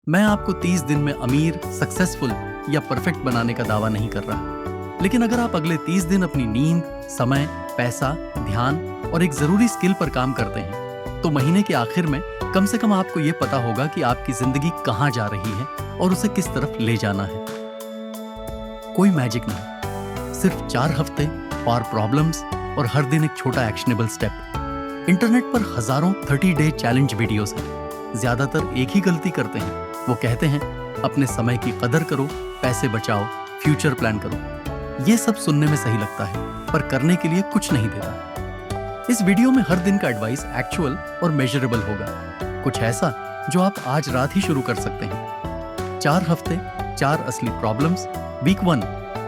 मैं आपको 30 दिन में अमीर, सक्सेसफुल या परफेक्ट बनाने का दावा नहीं कर रहा, लेकिन अगर आप अगले 30 दिन अपनी नींद, समय, पैसा, ध्यान और एक जरूरी स्किल पर काम करते हैं, तो महीने के आखिर में कम से कम आपको ये पता होगा कि आपकी जिंदगी कहाँ जा रही है और उसे किस तरफ ले जाना है। कोई मैजिक नहीं, सिर्फ 4 हफ्ते, और प्रॉब्लम्स और हर दिन एक छोटा एक्शनेबल स्टेप। इंटरनेट पर हजारों 30 डे चैलेंज वीडियोस हैं। ज्यादातर एक ही गलती करते हैं, वो कहते हैं अपने समय की कदर करो, पैसे बचाओ, फ्यूचर प्लान करो। ये सब सुनने में सही लगता है, पर करने के लिए कुछ नहीं देता। इस वीडियो में हर दिन का एडवाइस एक्चुअल और मेजरेबल होगा, कुछ ऐसा जो आप आज रात ही शुरू कर सकते हैं। 4 हफ्ते, 4 असली प्रॉब्लम्स। वीक 1,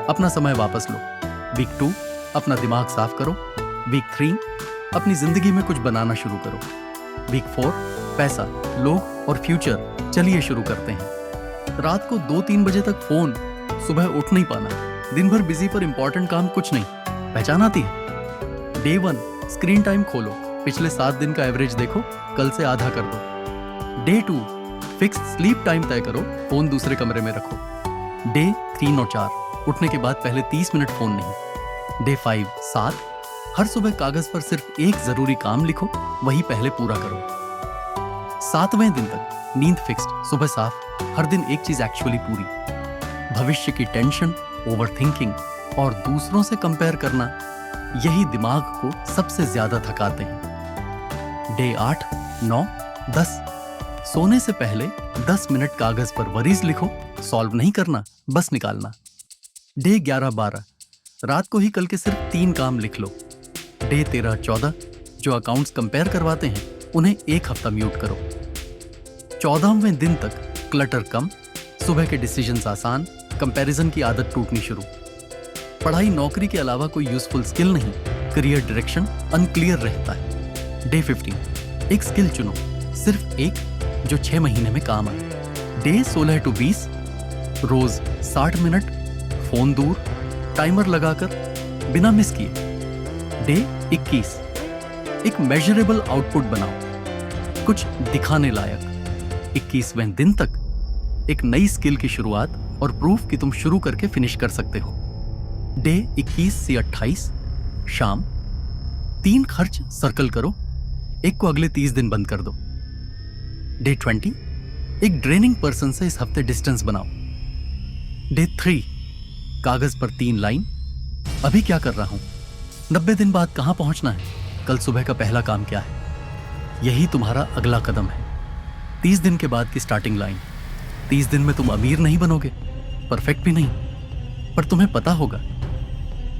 अपना समय वापस लो। वीक 2, अपना दिमाग साफ करो। वीक 3, अपनी जिंदगी में कुछ बनाना शुरू करो। वीक 4, पैसा, लोग और फ्यूचर। चलिए शुरू करते हैं। रात को 2-3 बजे तक फोन, सुबह उठ नहीं पाना, दिन भर बिजी पर इंपॉर्टेंट काम कुछ नहीं, पहचान आती है। डे 1, स्क्रीन टाइम खोलो, पिछले 7 दिन का एवरेज देखो, कल से आधा कर दो। डे 2, फिक्स स्लीप टाइम तय करो, फोन दूसरे कमरे में रखो। डे 3 और 4, उठने के बाद पहले 30 मिनट फोन नहीं। डे 5, 7, हर सुबह कागज पर सिर्फ एक जरूरी काम लिखो, वही पहले पूरा करो। 7वें दिन तक नींद फिक्स्ड, सुबह साफ, हर दिन एक चीज एक्चुअली पूरी। भविष्य की टेंशन, ओवरथिंकिंग और दूसरों से कंपेयर करना, यही दिमाग को सबसे ज्यादा थकाते हैं। डे 8, 9, 10, सोने से पहले 10 मिनट कागज पर वरीज लिखो, सॉल्व नहीं करना, बस निकालना। डे 11, 12, रात को ही कल के सिर्फ 3 काम लिख लो। डे 13, 14, जो अकाउंट्स कंपेयर करवाते हैं उन्हें एक हफ्ता म्यूट करो। 14वें दिन तक क्लटर कम, सुबह के डिसीजंस आसान, कंपैरिजन की आदत टूटनी शुरू। पढ़ाई नौकरी के अलावा कोई यूजफुल स्किल नहीं, करियर डायरेक्शन अनक्लियर रहता है। डे 15, एक स्किल चुनो, सिर्फ एक, जो 6 महीने में काम आए। डे 16 to 20, रोज 60 मिनट, फोन दूर, टाइमर लगाकर, बिना मिस किए। डे 21, एक मेजरेबल आउटपुट बनाओ, कुछ दिखाने लायक। 21वें दिन तक एक नई स्किल की शुरुआत और प्रूफ कि तुम शुरू करके फिनिश कर सकते हो। डे 21 से 28, शाम, 3 खर्च सर्कल करो, एक को अगले 30 दिन बंद कर दो। डे 20, एक ड्रेनिंग पर्सन से इस हफ्ते डिस्टेंस बनाओ। डे 3, कागज पर 3 लाइन, अभी क्या कर रहा हूं, 90 दिन बाद कहां पहुंचना है, कल सुबह का पहला काम क्या है। यही तुम्हारा अगला कदम है। 30 दिन के बाद की स्टार्टिंग लाइन। 30 दिन में तुम अमीर नहीं बनोगे, परफेक्ट भी नहीं, पर तुम्हें पता होगा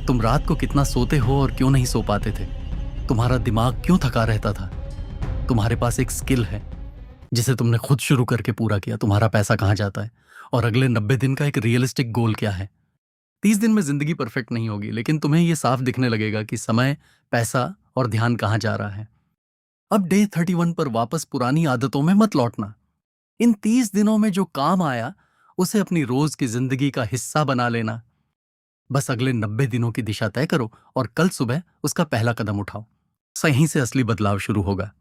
तुम रात को कितना सोते हो और क्यों नहीं सो पाते थे, तुम्हारा दिमाग क्यों थका रहता था। तुम्हारे पास एक स्किल है जिसे तुमने खुद शुरू करके पूरा किया। तुम्हारा पैसा कहां जाता है और अगले 90 दिन का एक रियलिस्टिक गोल क्या है। 30 दिन में जिंदगी परफेक्ट नहीं होगी, लेकिन तुम्हें यह साफ दिखने लगेगा कि समय, पैसा और ध्यान कहां जा रहा है। अब डे 31 पर वापस पुरानी आदतों में मत लौटना। इन 30 दिनों में जो काम आया उसे अपनी रोज की जिंदगी का हिस्सा बना लेना। बस अगले 90 दिनों की दिशा तय करो और कल सुबह उसका पहला कदम उठाओ। सही से असली बदलाव शुरू होगा।